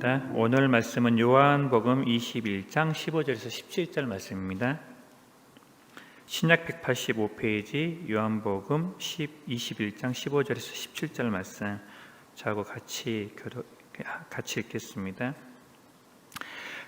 감사합니다. 오늘 말씀은 요한복음 21장 15절에서 17절 말씀입니다. 신약 185페이지 요한복음 21장 15절에서 17절 말씀 저하고 같이 읽겠습니다.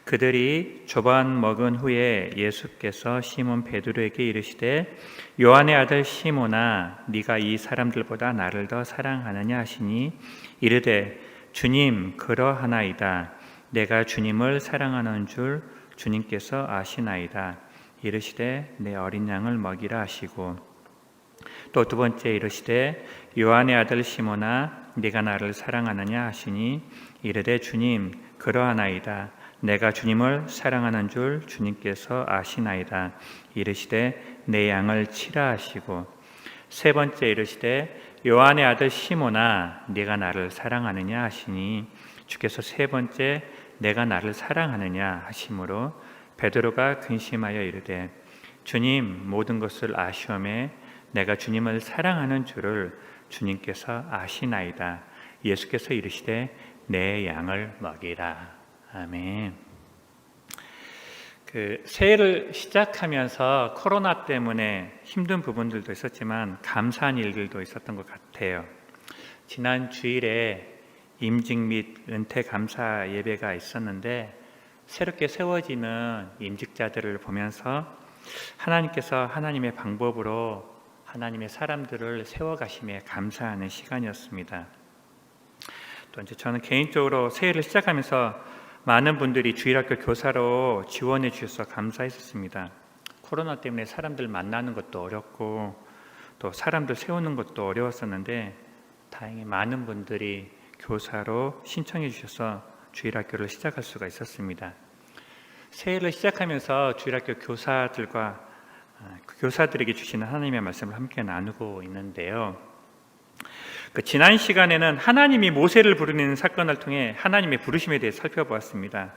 그들이 조반 먹은 후에 예수께서 시몬 베드로에게 이르시되 요한의 아들 시몬아 네가 이 사람들보다 나를 더 사랑하느냐 하시니 이르되 주님 그러하나이다. 내가 주님을 사랑하는 줄 주님께서 아시나이다. 이르시되 내 어린 양을 먹이라 하시고 또 두 번째 이르시되 요한의 아들 시몬아 네가 나를 사랑하느냐 하시니 이르되 주님 그러하나이다. 내가 주님을 사랑하는 줄 주님께서 아시나이다. 이르시되 내 양을 치라 하시고 세 번째 이르시되 요한의 아들 시몬아 네가 나를 사랑하느냐 하시니 주께서 세 번째 내가 나를 사랑하느냐 하심으로 베드로가 근심하여 이르되 주님 모든 것을 아시오매 내가 주님을 사랑하는 줄을 주님께서 아시나이다. 예수께서 이르시되 내 양을 먹이라. 아멘. 새해를 시작하면서 코로나 때문에 힘든 부분들도 있었지만 감사한 일들도 있었던 것 같아요. 지난 주일에 임직 및 은퇴 감사 예배가 있었는데 새롭게 세워지는 임직자들을 보면서 하나님께서 하나님의 방법으로 하나님의 사람들을 세워가심에 감사하는 시간이었습니다. 또 이제 저는 개인적으로 새해를 시작하면서 많은 분들이 주일학교 교사로 지원해 주셔서 감사했었습니다. 코로나 때문에 사람들 만나는 것도 어렵고 또 사람들 세우는 것도 어려웠었는데 다행히 많은 분들이 교사로 신청해 주셔서 주일학교를 시작할 수가 있었습니다. 새해를 시작하면서 주일학교 교사들에게 주시는 하나님의 말씀을 함께 나누고 있는데요. 지난 시간에는 하나님이 모세를 부르는 사건을 통해 하나님의 부르심에 대해 살펴보았습니다.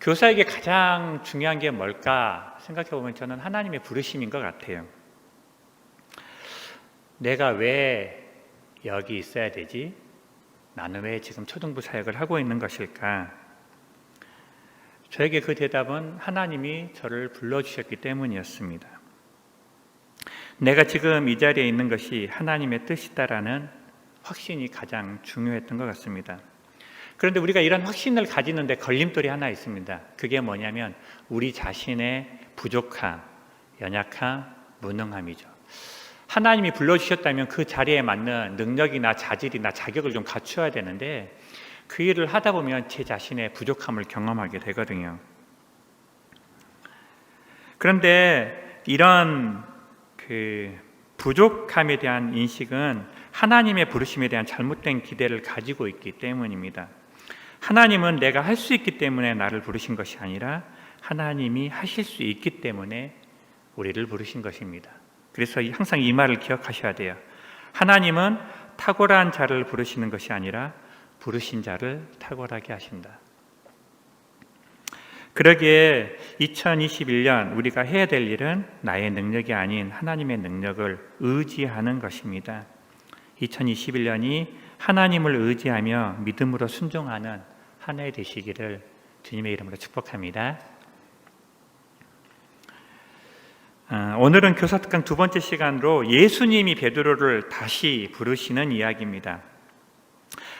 교사에게 가장 중요한 게 뭘까 생각해 보면 저는 하나님의 부르심인 것 같아요. 내가 왜 여기 있어야 되지? 나는 왜 지금 초등부 사역을 하고 있는 것일까? 저에게 그 대답은 하나님이 저를 불러주셨기 때문이었습니다. 내가 지금 이 자리에 있는 것이 하나님의 뜻이다라는 확신이 가장 중요했던 것 같습니다. 그런데 우리가 이런 확신을 가지는데 걸림돌이 하나 있습니다. 그게 뭐냐면 우리 자신의 부족함, 연약함, 무능함이죠. 하나님이 불러주셨다면 그 자리에 맞는 능력이나 자질이나 자격을 좀 갖추어야 되는데 그 일을 하다 보면 제 자신의 부족함을 경험하게 되거든요. 그런데 이런 부족함에 대한 인식은 하나님의 부르심에 대한 잘못된 기대를 가지고 있기 때문입니다. 하나님은 내가 할 수 있기 때문에 나를 부르신 것이 아니라 하나님이 하실 수 있기 때문에 우리를 부르신 것입니다. 그래서 항상 이 말을 기억하셔야 돼요. 하나님은 탁월한 자를 부르시는 것이 아니라 부르신 자를 탁월하게 하신다. 그러기에 2021년 우리가 해야 될 일은 나의 능력이 아닌 하나님의 능력을 의지하는 것입니다. 2021년이 하나님을 의지하며 믿음으로 순종하는 한 해 되시기를 주님의 이름으로 축복합니다. 오늘은 교사특강 두 번째 시간으로 예수님이 베드로를 다시 부르시는 이야기입니다.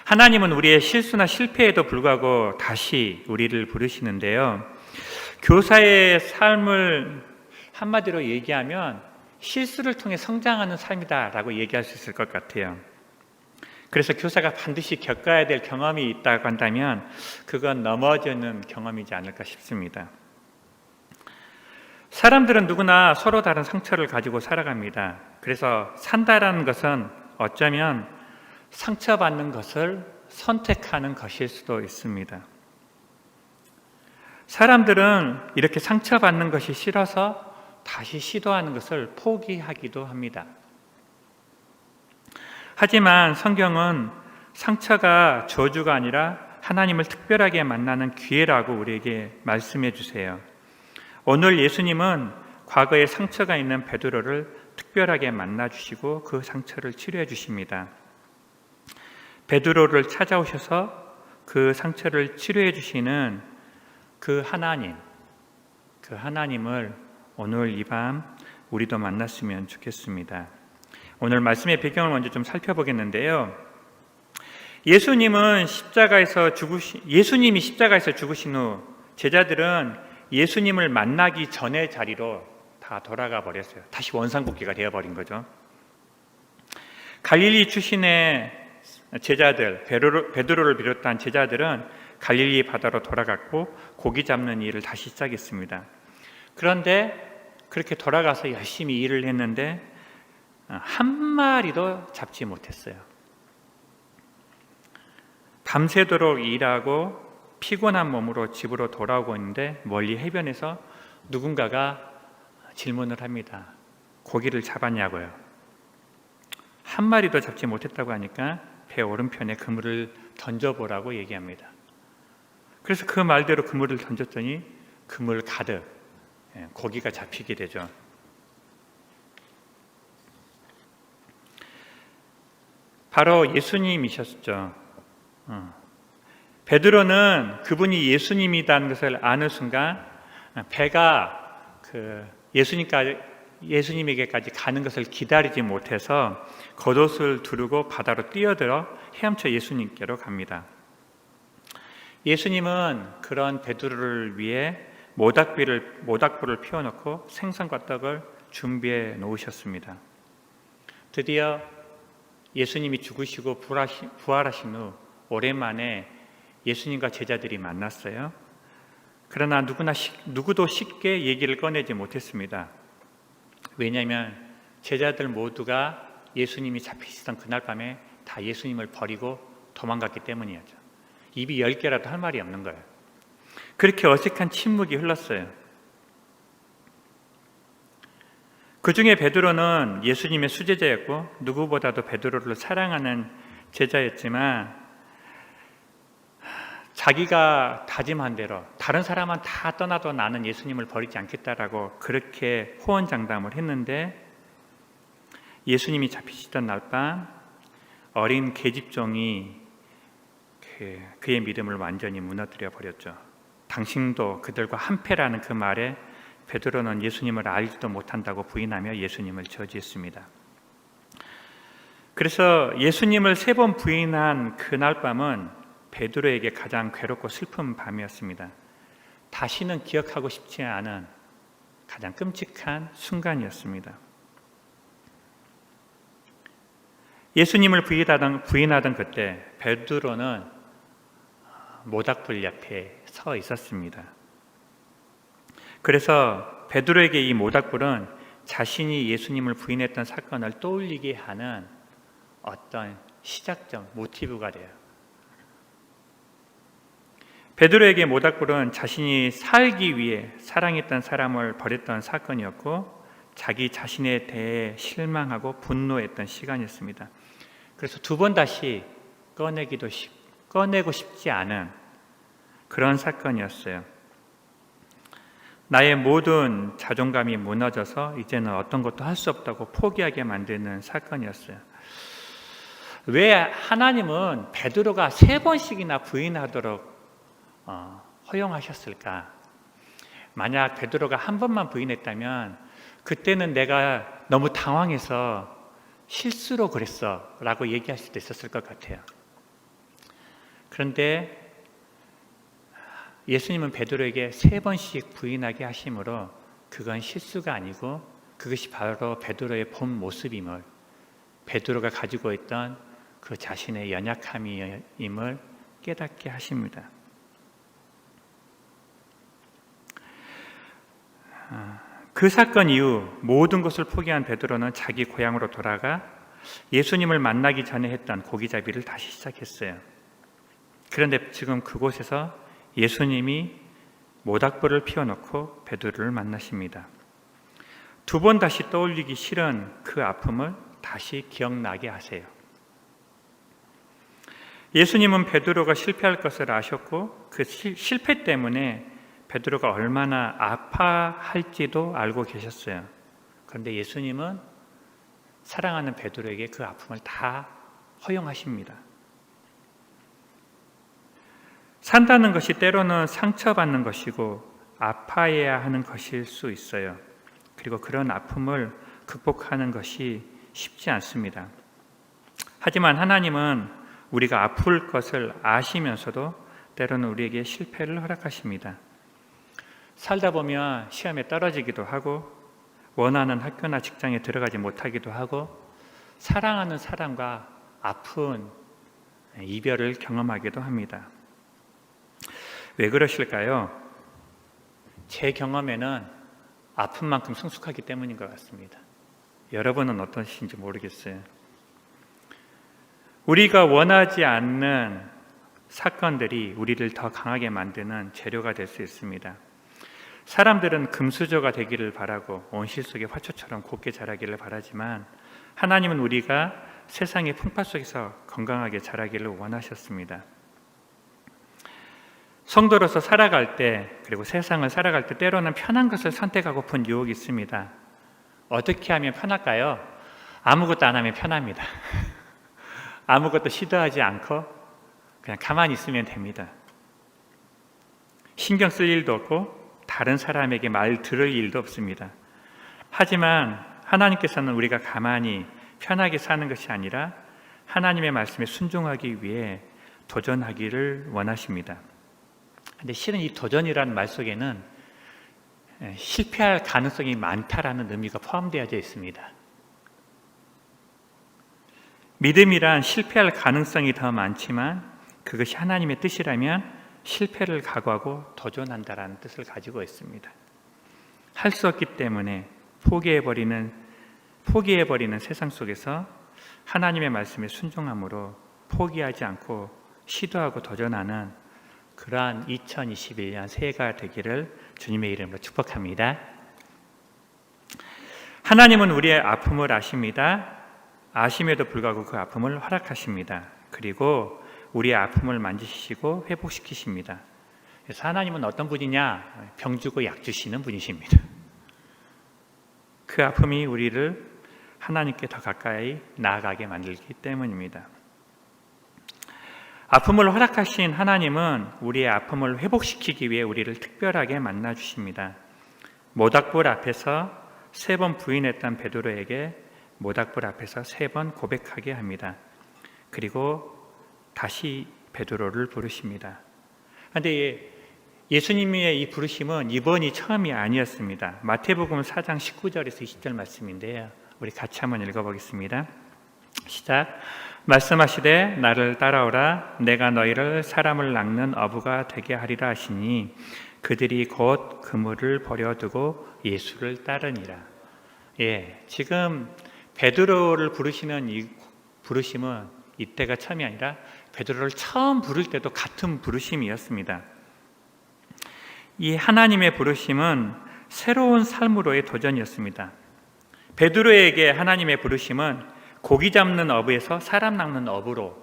하나님은 우리의 실수나 실패에도 불구하고 다시 우리를 부르시는데요. 교사의 삶을 한마디로 얘기하면 실수를 통해 성장하는 삶이다라고 얘기할 수 있을 것 같아요. 그래서 교사가 반드시 겪어야 될 경험이 있다고 한다면 그건 넘어지는 경험이지 않을까 싶습니다. 사람들은 누구나 서로 다른 상처를 가지고 살아갑니다. 그래서 산다라는 것은 어쩌면 상처받는 것을 선택하는 것일 수도 있습니다. 사람들은 이렇게 상처받는 것이 싫어서 다시 시도하는 것을 포기하기도 합니다. 하지만 성경은 상처가 저주가 아니라 하나님을 특별하게 만나는 기회라고 우리에게 말씀해 주세요. 오늘 예수님은 과거에 상처가 있는 베드로를 특별하게 만나 주시고 그 상처를 치료해 주십니다. 베드로를 찾아오셔서 그 상처를 치료해 주시는 그 하나님을 오늘 이 밤 우리도 만났으면 좋겠습니다. 오늘 말씀의 배경을 먼저 좀 살펴보겠는데요. 예수님이 십자가에서 죽으신 후 제자들은 예수님을 만나기 전의 자리로 다 돌아가 버렸어요. 다시 원상복귀가 되어버린 거죠. 갈릴리 출신의 제자들, 베드로를 비롯한 제자들은 갈릴리 바다로 돌아갔고 고기 잡는 일을 다시 시작했습니다. 그런데 그렇게 돌아가서 열심히 일을 했는데 한 마리도 잡지 못했어요. 밤새도록 일하고 피곤한 몸으로 집으로 돌아오고 있는데 멀리 해변에서 누군가가 질문을 합니다. 고기를 잡았냐고요. 한 마리도 잡지 못했다고 하니까 배 오른편에 그물을 던져보라고 얘기합니다. 그래서 그 말대로 그물을 던졌더니 그물 가득 고기가 잡히게 되죠. 바로 예수님이셨죠. 베드로는 그분이 예수님이라는 것을 아는 순간 배가 예수님에게까지 가는 것을 기다리지 못해서 겉옷을 두르고 바다로 뛰어들어 헤엄쳐 예수님께로 갑니다. 예수님은 그런 베드로를 위해 모닥불을 피워놓고 생선과 떡을 준비해 놓으셨습니다. 드디어 예수님이 죽으시고 부활하신 후 오랜만에 예수님과 제자들이 만났어요. 그러나 누구도 쉽게 얘기를 꺼내지 못했습니다. 왜냐하면 제자들 모두가 예수님이 잡히시던 그날 밤에 다 예수님을 버리고 도망갔기 때문이었죠. 입이 10개라도 할 말이 없는 거예요. 그렇게 어색한 침묵이 흘렀어요. 그 중에 베드로는 예수님의 수제자였고 누구보다도 베드로를 사랑하는 제자였지만 자기가 다짐한 대로 다른 사람은 다 떠나도 나는 예수님을 버리지 않겠다라고 그렇게 호언장담을 했는데 예수님이 잡히시던 날 밤 어린 계집종이 그의 믿음을 완전히 무너뜨려 버렸죠. 당신도 그들과 한패라는 그 말에 베드로는 예수님을 알지도 못한다고 부인하며 예수님을 저주했습니다. 그래서 예수님을 3번 부인한 그날 밤은 베드로에게 가장 괴롭고 슬픈 밤이었습니다. 다시는 기억하고 싶지 않은 가장 끔찍한 순간이었습니다. 예수님을 부인하던 그때 베드로는 모닥불 옆에 서 있었습니다. 그래서 베드로에게 이 모닥불은 자신이 예수님을 부인했던 사건을 떠올리게 하는 어떤 시작점, 모티브가 돼요. 베드로에게 모닥불은 자신이 살기 위해 사랑했던 사람을 버렸던 사건이었고 자기 자신에 대해 실망하고 분노했던 시간이었습니다. 그래서 2번 다시 꺼내고 싶지 않은 그런 사건이었어요. 나의 모든 자존감이 무너져서 이제는 어떤 것도 할 수 없다고 포기하게 만드는 사건이었어요. 왜 하나님은 베드로가 3번씩이나 부인하도록 허용하셨을까? 만약 베드로가 한 번만 부인했다면 그때는 내가 너무 당황해서 실수로 그랬어 라고 얘기할 수도 있었을 것 같아요. 그런데 예수님은 베드로에게 3번씩 부인하게 하심으로 그건 실수가 아니고 그것이 바로 베드로의 본 모습임을, 베드로가 가지고 있던 그 자신의 연약함임을 깨닫게 하십니다. 그 사건 이후 모든 것을 포기한 베드로는 자기 고향으로 돌아가 예수님을 만나기 전에 했던 고기잡이를 다시 시작했어요. 그런데 지금 그곳에서 예수님이 모닥불을 피워놓고 베드로를 만나십니다. 2번 다시 떠올리기 싫은 그 아픔을 다시 기억나게 하세요. 예수님은 베드로가 실패할 것을 아셨고 그 실패 때문에 베드로가 얼마나 아파할지도 알고 계셨어요. 그런데 예수님은 사랑하는 베드로에게 그 아픔을 다 허용하십니다. 산다는 것이 때로는 상처받는 것이고 아파해야 하는 것일 수 있어요. 그리고 그런 아픔을 극복하는 것이 쉽지 않습니다. 하지만 하나님은 우리가 아플 것을 아시면서도 때로는 우리에게 실패를 허락하십니다. 살다 보면 시험에 떨어지기도 하고 원하는 학교나 직장에 들어가지 못하기도 하고 사랑하는 사람과 아픈 이별을 경험하기도 합니다. 왜 그러실까요? 제 경험에는 아픈 만큼 성숙하기 때문인 것 같습니다. 여러분은 어떠신지 모르겠어요. 우리가 원하지 않는 사건들이 우리를 더 강하게 만드는 재료가 될 수 있습니다. 사람들은 금수저가 되기를 바라고 온실 속의 화초처럼 곱게 자라기를 바라지만 하나님은 우리가 세상의 풍파 속에서 건강하게 자라기를 원하셨습니다. 성도로서 살아갈 때, 그리고 세상을 살아갈 때 때로는 편한 것을 선택하고픈 유혹이 있습니다. 어떻게 하면 편할까요? 아무것도 안 하면 편합니다. 아무것도 시도하지 않고 그냥 가만히 있으면 됩니다. 신경 쓸 일도 없고 다른 사람에게 말 들을 일도 없습니다. 하지만 하나님께서는 우리가 가만히 편하게 사는 것이 아니라 하나님의 말씀에 순종하기 위해 도전하기를 원하십니다. 근데 실은 이 도전이라는 말 속에는 실패할 가능성이 많다라는 의미가 포함되어져 있습니다. 믿음이란 실패할 가능성이 더 많지만 그것이 하나님의 뜻이라면 실패를 각오하고 도전한다라는 뜻을 가지고 있습니다. 할 수 없기 때문에 포기해버리는 세상 속에서 하나님의 말씀에 순종함으로 포기하지 않고 시도하고 도전하는 그러한 2021년 새해가 되기를 주님의 이름으로 축복합니다. 하나님은 우리의 아픔을 아십니다. 아심에도 불구하고 그 아픔을 허락하십니다. 그리고 우리의 아픔을 만지시고 회복시키십니다. 그래서 하나님은 어떤 분이냐? 병 주고 약 주시는 분이십니다. 그 아픔이 우리를 하나님께 더 가까이 나아가게 만들기 때문입니다. 아픔을 허락하신 하나님은 우리의 아픔을 회복시키기 위해 우리를 특별하게 만나주십니다. 모닥불 앞에서 3번 부인했던 베드로에게 모닥불 앞에서 3번 고백하게 합니다. 그리고 다시 베드로를 부르십니다. 그런데 예수님의 이 부르심은 이번이 처음이 아니었습니다. 마태복음 4장 19절에서 20절 말씀인데요. 우리 같이 한번 읽어보겠습니다. 시작. 말씀하시되 나를 따라오라. 내가 너희를 사람을 낚는 어부가 되게 하리라 하시니 그들이 곧 그물을 버려두고 예수를 따르니라. 지금 베드로를 부르시는 이 부르심은 이때가 처음이 아니라 베드로를 처음 부를 때도 같은 부르심이었습니다. 이 하나님의 부르심은 새로운 삶으로의 도전이었습니다. 베드로에게 하나님의 부르심은 고기 잡는 어부에서 사람 낚는 어부로,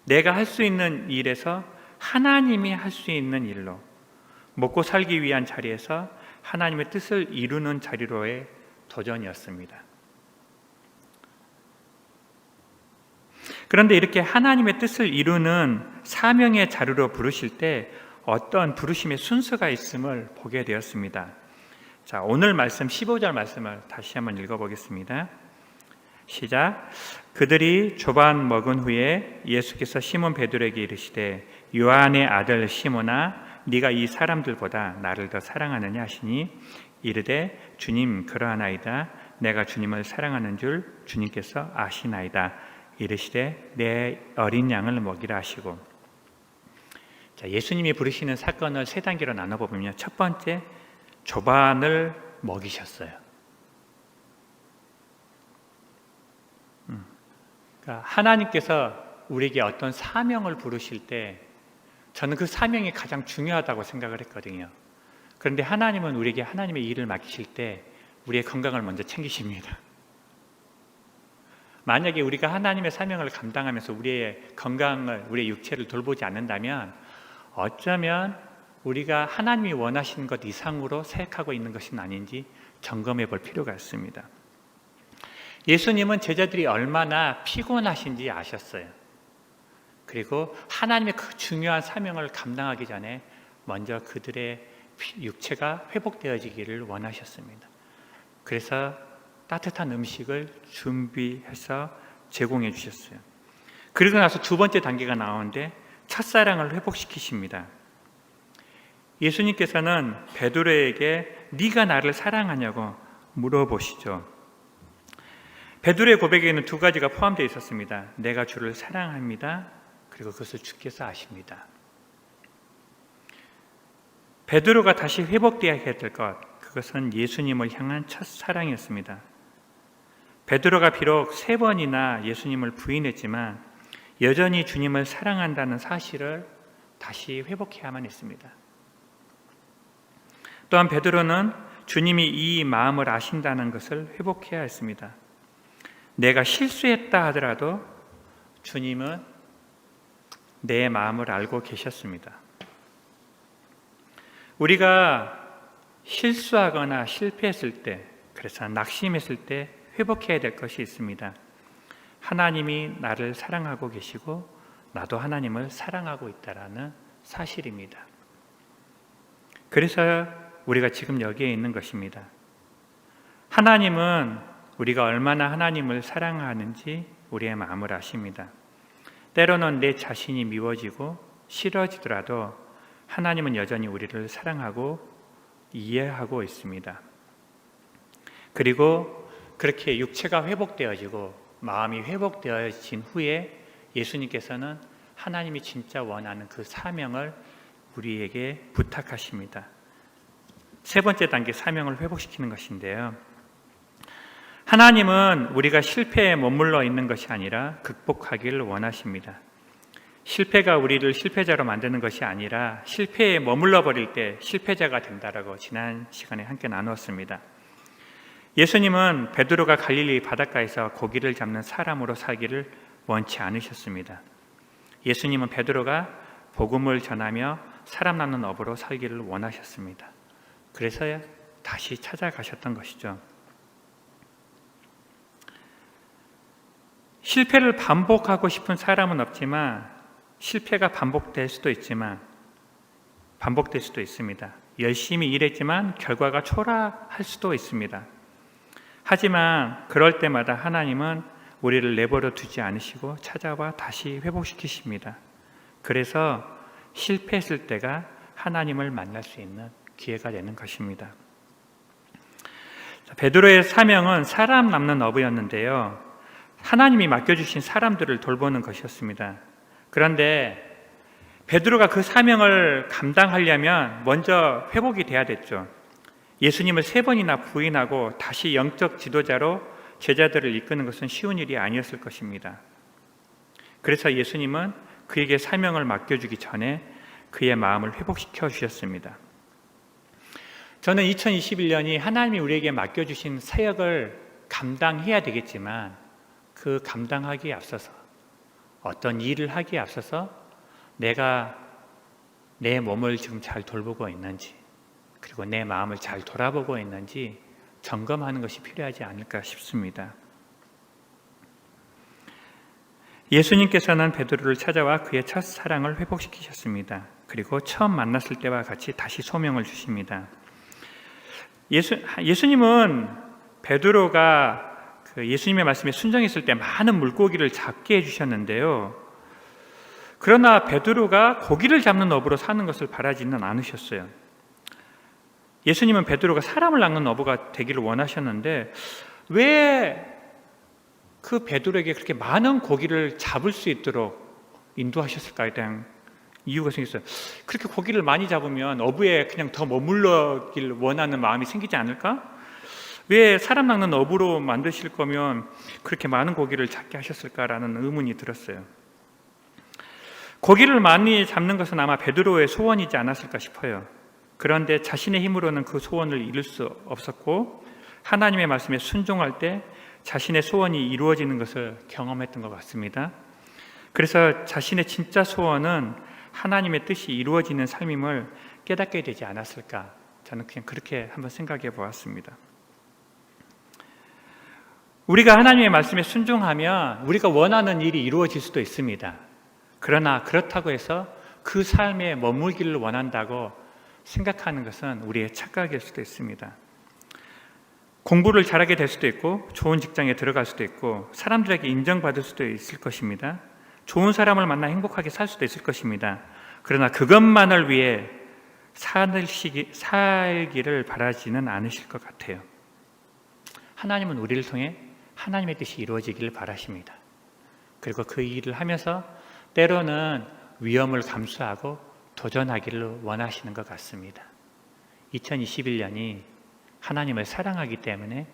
내가 할 수 있는 일에서 하나님이 할 수 있는 일로, 먹고 살기 위한 자리에서 하나님의 뜻을 이루는 자리로의 도전이었습니다. 그런데 이렇게 하나님의 뜻을 이루는 사명의 자리로 부르실 때 어떤 부르심의 순서가 있음을 보게 되었습니다. 자, 오늘 말씀 15절 말씀을 다시 한번 읽어보겠습니다. 시작. 그들이 조반 먹은 후에 예수께서 시몬 베드로에게 이르시되 요한의 아들 시몬아 네가 이 사람들보다 나를 더 사랑하느냐 하시니 이르되 주님 그러하나이다. 내가 주님을 사랑하는 줄 주님께서 아시나이다. 이르시되 내 어린 양을 먹이라 하시고. 자, 예수님이 부르시는 사건을 3단계로 나눠보면 첫 번째, 조반을 먹이셨어요. 그러니까 하나님께서 우리에게 어떤 사명을 부르실 때 저는 그 사명이 가장 중요하다고 생각을 했거든요. 그런데 하나님은 우리에게 하나님의 일을 맡기실 때 우리의 건강을 먼저 챙기십니다. 만약에 우리가 하나님의 사명을 감당하면서 우리의 건강을, 우리의 육체를 돌보지 않는다면 어쩌면 우리가 하나님이 원하시는 것 이상으로 생각하고 있는 것은 아닌지 점검해 볼 필요가 있습니다. 예수님은 제자들이 얼마나 피곤하신지 아셨어요. 그리고 하나님의 그 중요한 사명을 감당하기 전에 먼저 그들의 육체가 회복되어지기를 원하셨습니다. 그래서 따뜻한 음식을 준비해서 제공해 주셨어요. 그리고 나서 두 번째 단계가 나오는데 첫사랑을 회복시키십니다. 예수님께서는 베드로에게 네가 나를 사랑하냐고 물어보시죠. 베드로의 고백에는 두 가지가 포함되어 있었습니다. 내가 주를 사랑합니다. 그리고 그것을 주께서 아십니다. 베드로가 다시 회복되어야 될 것, 그것은 예수님을 향한 첫사랑이었습니다. 베드로가 비록 3번이나 예수님을 부인했지만 여전히 주님을 사랑한다는 사실을 다시 회복해야만 했습니다. 또한 베드로는 주님이 이 마음을 아신다는 것을 회복해야 했습니다. 내가 실수했다 하더라도 주님은 내 마음을 알고 계셨습니다. 우리가 실수하거나 실패했을 때, 그래서 낙심했을 때 회복해야 될 것이 있습니다. 하나님이 나를 사랑하고 계시고 나도 하나님을 사랑하고 있다는 사실입니다. 그래서 우리가 지금 여기에 있는 것입니다. 하나님은 우리가 얼마나 하나님을 사랑하는지 우리의 마음을 아십니다. 때로는 내 자신이 미워지고 싫어지더라도 하나님은 여전히 우리를 사랑하고 이해하고 있습니다. 그리고 그렇게 육체가 회복되어지고 마음이 회복되어진 후에 예수님께서는 하나님이 진짜 원하는 그 사명을 우리에게 부탁하십니다. 세 번째 단계 사명을 회복시키는 것인데요. 하나님은 우리가 실패에 머물러 있는 것이 아니라 극복하기를 원하십니다. 실패가 우리를 실패자로 만드는 것이 아니라 실패에 머물러 버릴 때 실패자가 된다라고 지난 시간에 함께 나누었습니다. 예수님은 베드로가 갈릴리 바닷가에서 고기를 잡는 사람으로 살기를 원치 않으셨습니다. 예수님은 베드로가 복음을 전하며 사람 낳는 업으로 살기를 원하셨습니다. 그래서 다시 찾아가셨던 것이죠. 실패를 반복하고 싶은 사람은 없지만 실패가 반복될 수도 있습니다. 열심히 일했지만 결과가 초라할 수도 있습니다. 하지만 그럴 때마다 하나님은 우리를 내버려 두지 않으시고 찾아와 다시 회복시키십니다. 그래서 실패했을 때가 하나님을 만날 수 있는 기회가 되는 것입니다. 베드로의 사명은 사람 남는 어부였는데요. 하나님이 맡겨주신 사람들을 돌보는 것이었습니다. 그런데 베드로가 그 사명을 감당하려면 먼저 회복이 돼야 됐죠. 예수님을 3번이나 부인하고 다시 영적 지도자로 제자들을 이끄는 것은 쉬운 일이 아니었을 것입니다. 그래서 예수님은 그에게 사명을 맡겨주기 전에 그의 마음을 회복시켜 주셨습니다. 저는 2021년이 하나님이 우리에게 맡겨주신 사역을 감당해야 되겠지만 그 감당하기에 앞서서 어떤 일을 하기에 앞서서 내가 내 몸을 지금 잘 돌보고 있는지 그리고 내 마음을 잘 돌아보고 있는지 점검하는 것이 필요하지 않을까 싶습니다. 예수님께서는 베드로를 찾아와 그의 첫사랑을 회복시키셨습니다. 그리고 처음 만났을 때와 같이 다시 소명을 주십니다. 예수님은 베드로가 예수님의 말씀에 순종했을 때 많은 물고기를 잡게 해주셨는데요. 그러나 베드로가 고기를 잡는 업으로 사는 것을 바라지는 않으셨어요. 예수님은 베드로가 사람을 낚는 어부가 되기를 원하셨는데 왜 그 베드로에게 그렇게 많은 고기를 잡을 수 있도록 인도하셨을까에 대한 이유가 생겼어요. 그렇게 고기를 많이 잡으면 어부에 그냥 더 머물러길 원하는 마음이 생기지 않을까? 왜 사람 낚는 어부로 만드실 거면 그렇게 많은 고기를 잡게 하셨을까라는 의문이 들었어요. 고기를 많이 잡는 것은 아마 베드로의 소원이지 않았을까 싶어요. 그런데 자신의 힘으로는 그 소원을 이룰 수 없었고 하나님의 말씀에 순종할 때 자신의 소원이 이루어지는 것을 경험했던 것 같습니다. 그래서 자신의 진짜 소원은 하나님의 뜻이 이루어지는 삶임을 깨닫게 되지 않았을까? 저는 그냥 그렇게 한번 생각해 보았습니다. 우리가 하나님의 말씀에 순종하면 우리가 원하는 일이 이루어질 수도 있습니다. 그러나 그렇다고 해서 그 삶에 머물기를 원한다고 생각하는 것은 우리의 착각일 수도 있습니다. 공부를 잘하게 될 수도 있고 좋은 직장에 들어갈 수도 있고 사람들에게 인정받을 수도 있을 것입니다. 좋은 사람을 만나 행복하게 살 수도 있을 것입니다. 그러나 그것만을 위해 살기를 바라지는 않으실 것 같아요. 하나님은 우리를 통해 하나님의 뜻이 이루어지기를 바라십니다. 그리고 그 일을 하면서 때로는 위험을 감수하고 도전하기를 원하시는 것 같습니다. 2021년이 하나님을 사랑하기 때문에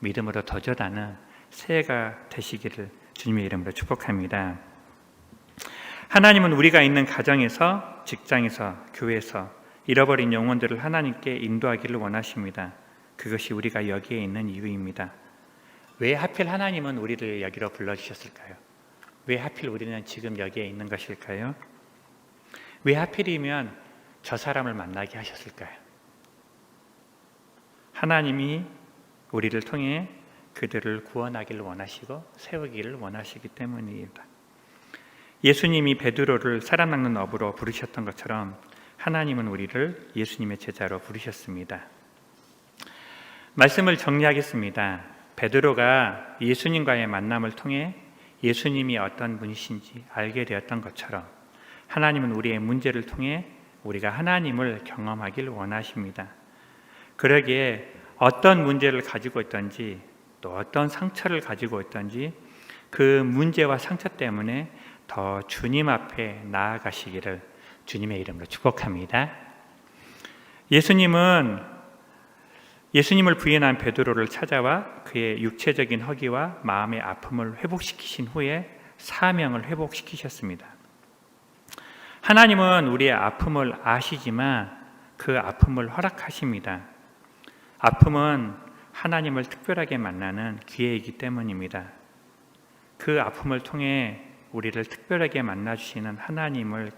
믿음으로 도전하는 새해가 되시기를 주님의 이름으로 축복합니다. 하나님은 우리가 있는 가정에서, 직장에서, 교회에서 잃어버린 영혼들을 하나님께 인도하기를 원하십니다. 그것이 우리가 여기에 있는 이유입니다. 왜 하필 하나님은 우리를 여기로 불러주셨을까요? 왜 하필 우리는 지금 여기에 있는 것일까요? 왜 하필이면 저 사람을 만나게 하셨을까요? 하나님이 우리를 통해 그들을 구원하기를 원하시고 세우기를 원하시기 때문입니다. 예수님이 베드로를 사람 낚는 어부로 부르셨던 것처럼 하나님은 우리를 예수님의 제자로 부르셨습니다. 말씀을 정리하겠습니다. 베드로가 예수님과의 만남을 통해 예수님이 어떤 분이신지 알게 되었던 것처럼 하나님은 우리의 문제를 통해 우리가 하나님을 경험하길 원하십니다. 그러기에 어떤 문제를 가지고 있든지 또 어떤 상처를 가지고 있든지 그 문제와 상처 때문에 더 주님 앞에 나아가시기를 주님의 이름으로 축복합니다. 예수님을 부인한 베드로를 찾아와 그의 육체적인 허기와 마음의 아픔을 회복시키신 후에 사명을 회복시키셨습니다. 하나님은 우리의 아픔을 아시지만 그 아픔을 허락하십니다. 아픔은 하나님을 특별하게 만나는 기회이기 때문입니다. 그 아픔을 통해 우리를 특별하게 만나주시는 하나님을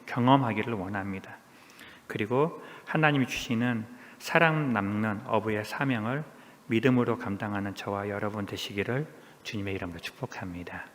경험하기를 원합니다. 그리고 하나님이 주시는 사랑 남는 어부의 사명을 믿음으로 감당하는 저와 여러분 되시기를 주님의 이름으로 축복합니다.